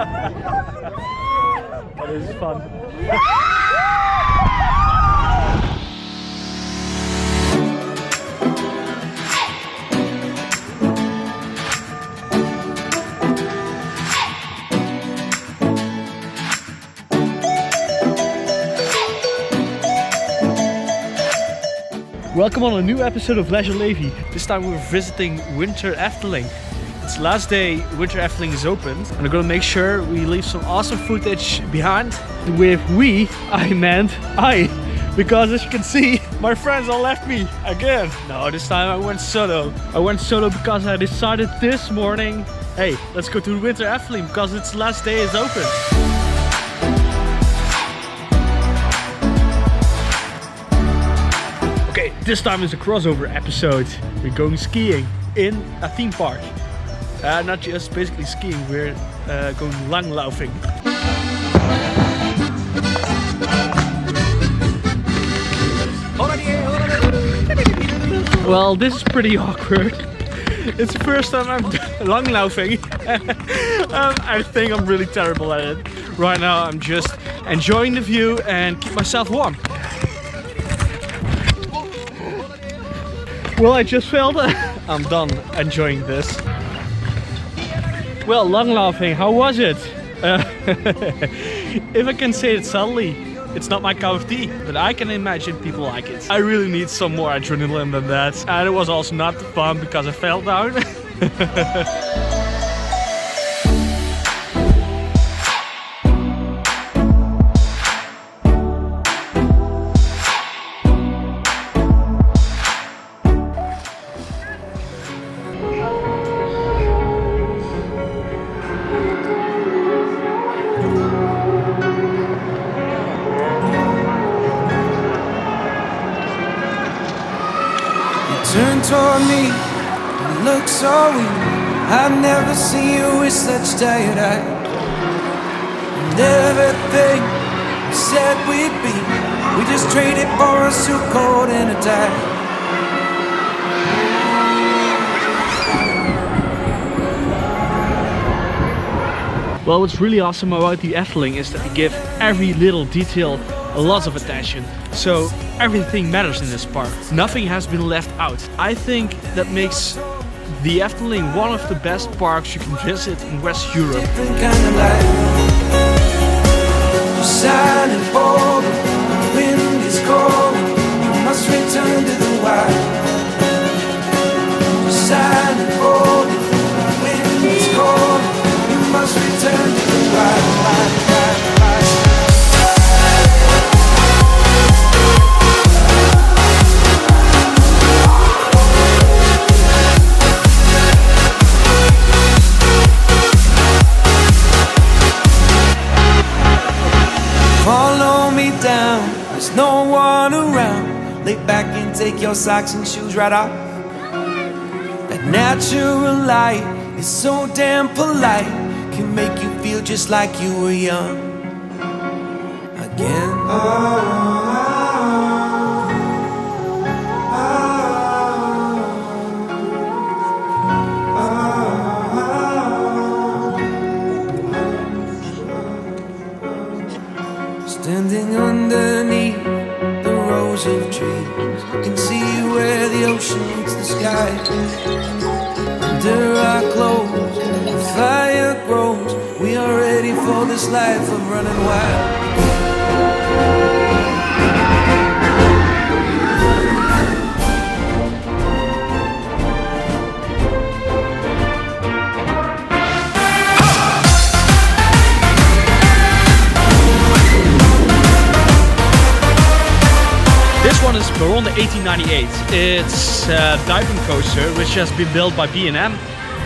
That is fun. Welcome on a new episode of Leisure Levy. This time we're visiting Winter Efteling. It's the last day Winter Efteling is open, and I'm gonna make sure we leave some awesome footage behind. With we, I meant I, because as you can see, my friends all left me again. No, this time I went solo. I went solo because I decided this morning, hey, let's go to Winter Efteling because it's the last day it's open. Okay, this time is a crossover episode. We're going skiing in a theme park. Not just basically skiing, we're going langlaufing. Well, this is pretty awkward. It's the first time I'm langlaufing. I think I'm really terrible at it. Right now I'm just enjoying the view and keep myself warm. Well, I just felt I'm done enjoying this. Well, langlaufing, how was it? If I can say it subtly, it's not my cup of tea, but I can imagine people like it. I really need some more adrenaline than that. And it was also not fun because I fell down. Turn toward me, you look so weak. I've never seen you with such tired eyes. And everything we said we'd be, we just traded for a suit coat and a tie. Well, what's really awesome about the Efteling is that they give every little detail a lot of attention. So everything matters in this park. Nothing has been left out. I think that makes the Efteling one of the best parks you can visit in West Europe. Different kind of life. You're silent, bold. The wind is cold. You must return to the wild. You're silent, bold. The wind is cold. You must return to the wild. Follow me down, there's no one around. Lay back and take your socks and shoes right off. That natural light is so damn polite, can make you feel just like you were young again. Standing underneath the rows of trees, I can see where the ocean meets the sky. Under our clothes, the fire grows. We are ready for this life of running wild. This one is Baron 1898. It's a diving coaster which has been built by B&M,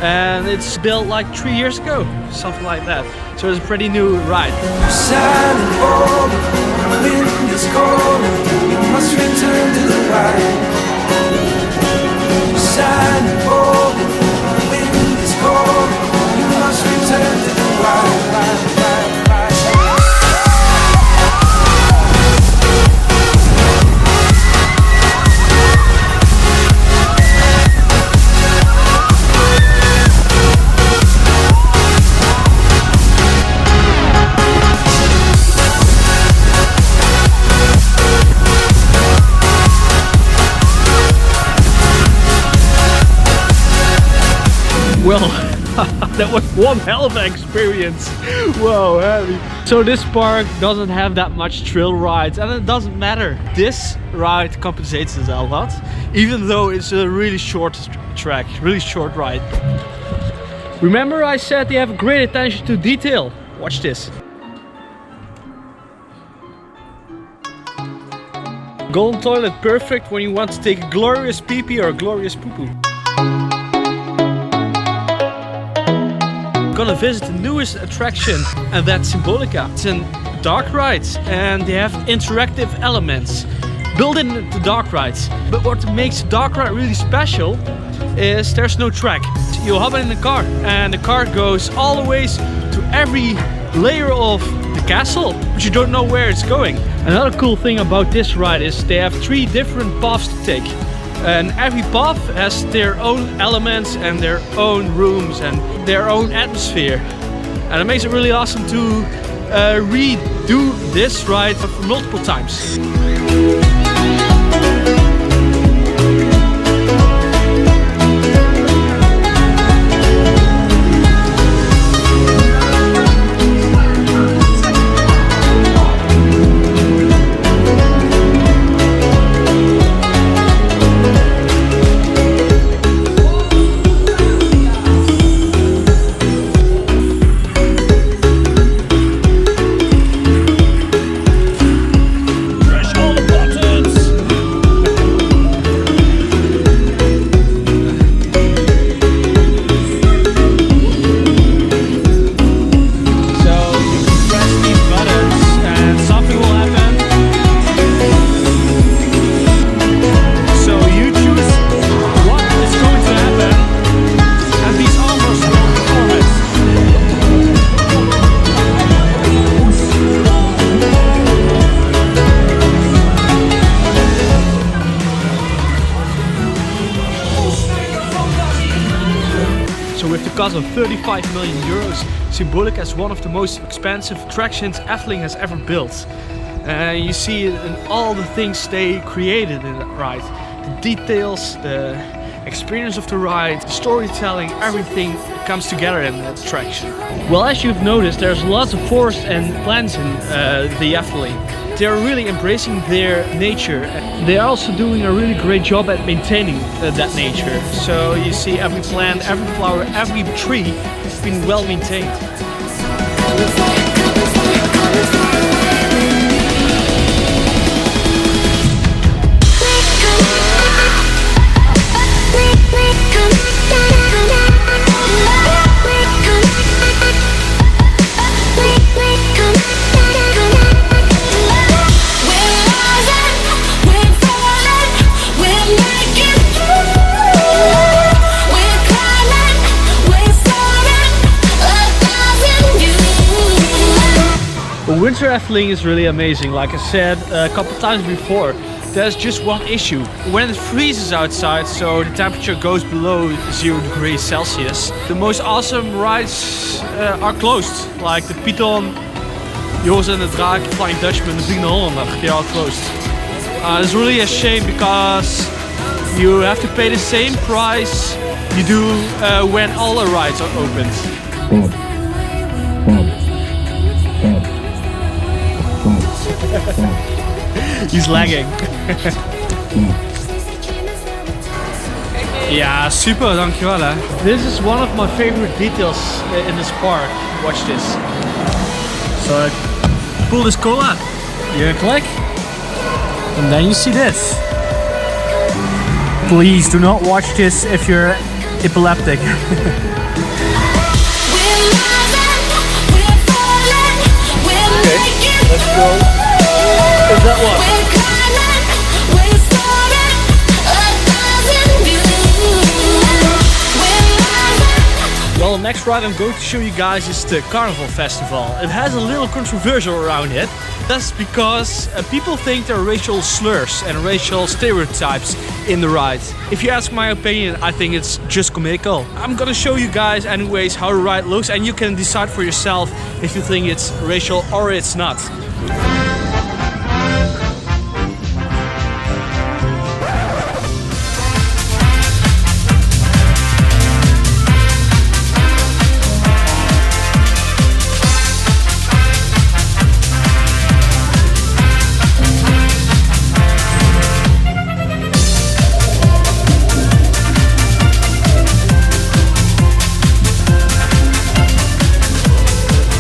and it's built like 3 years ago, something like that. So it's a pretty new ride. Silent bold, the wind is cold. You must return to the wild. Silent bold, the wind is cold. You must return to the wild. Well, that was one hell of an experience. Whoa, heavy. So this park doesn't have that much trail rides, and it doesn't matter. This ride compensates us a lot, even though it's a really short track, really short ride. Remember I said they have great attention to detail. Watch this. Golden toilet, perfect when you want to take a glorious pee-pee or a glorious poo-poo. Gonna visit the newest attraction, and that's Symbolica. It's a dark ride, and they have interactive elements built in the dark rides. But what makes the dark ride really special is there's no track. You hop in the car, and the car goes all the way to every layer of the castle, but you don't know where it's going. Another cool thing about this ride is they have 3 different paths to take. And every path has their own elements and their own rooms and their own atmosphere. And it makes it really awesome to redo this ride multiple times. Because of 35 million euros, Symbolica is one of the most expensive attractions Efteling has ever built. You see it in all the things they created in the ride. The details, the experience of the ride, the storytelling, everything comes together in the attraction. Well, as you've noticed, there's lots of forest and plants in the Efteling. They're really embracing their nature. They're also doing a really great job at maintaining that nature. So you see every plant, every flower, every tree has been well maintained. Winter Efteling is really amazing. Like I said a couple times before, there's just one issue. When it freezes outside, so the temperature goes below 0 degrees Celsius, the most awesome rides are closed. Like the Python, Jos en de Draak, Flying Dutchman, the Vliegende Hollander, they're all closed. It's really a shame because you have to pay the same price you do when all the rides are opened. He's lagging. Ja, super, dankjewel hè. This is one of my favorite details in this park. Watch this. So I pull this cola, you click, and then you see this. Please do not watch this if you're epileptic. Okay, let's go. Is that one? Well, the next ride I'm going to show you guys is the Carnival Festival. It has a little controversial around it. That's because people think there are racial slurs and racial stereotypes in the ride. If you ask my opinion, I think it's just comical. I'm gonna show you guys anyways how the ride looks, and you can decide for yourself if you think it's racial or it's not.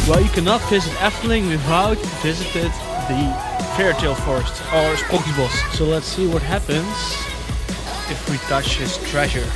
Well, you cannot visit Efteling without visiting the Fairytale Forest or Sprookjesbos. So let's see what happens if we touch his treasure.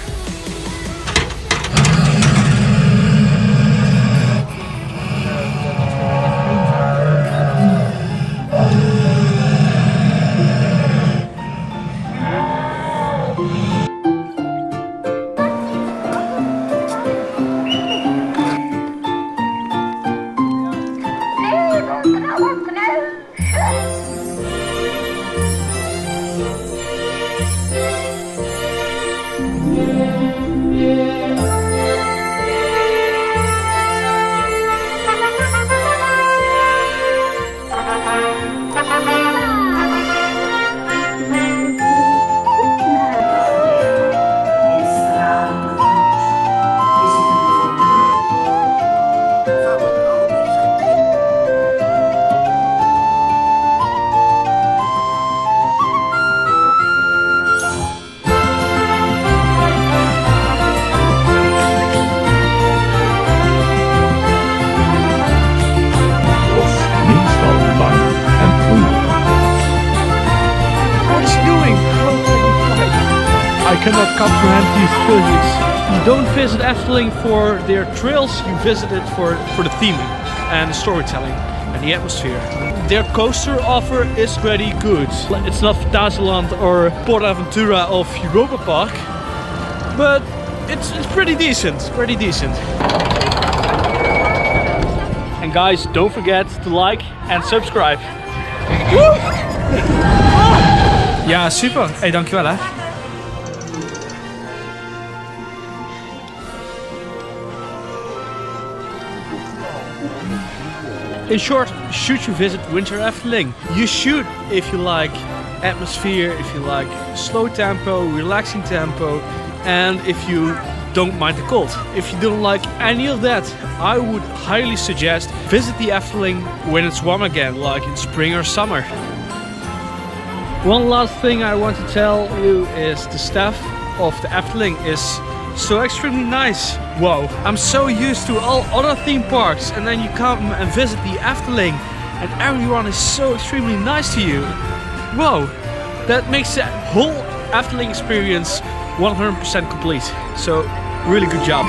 I cannot comprehend these physics. You don't visit Efteling for their trails, you visit it for the theming and the storytelling and the atmosphere. Their coaster offer is pretty good. It's not Fantasyland or PortAventura of Europa Park, but it's pretty decent, And guys, don't forget to like and subscribe. Ja, super. Hey, dankjewel hè. In short, should you visit Winter Efteling? You should if you like atmosphere, if you like slow tempo, relaxing tempo, and if you don't mind the cold. If you don't like any of that, I would highly suggest visit the Efteling when it's warm again, like in spring or summer. One last thing I want to tell you is the staff of the Efteling is so extremely nice. Whoa, I'm so used to all other theme parks and then you come and visit the Efteling and everyone is so extremely nice to you. Whoa, that makes the whole Efteling experience 100% complete. So really good job.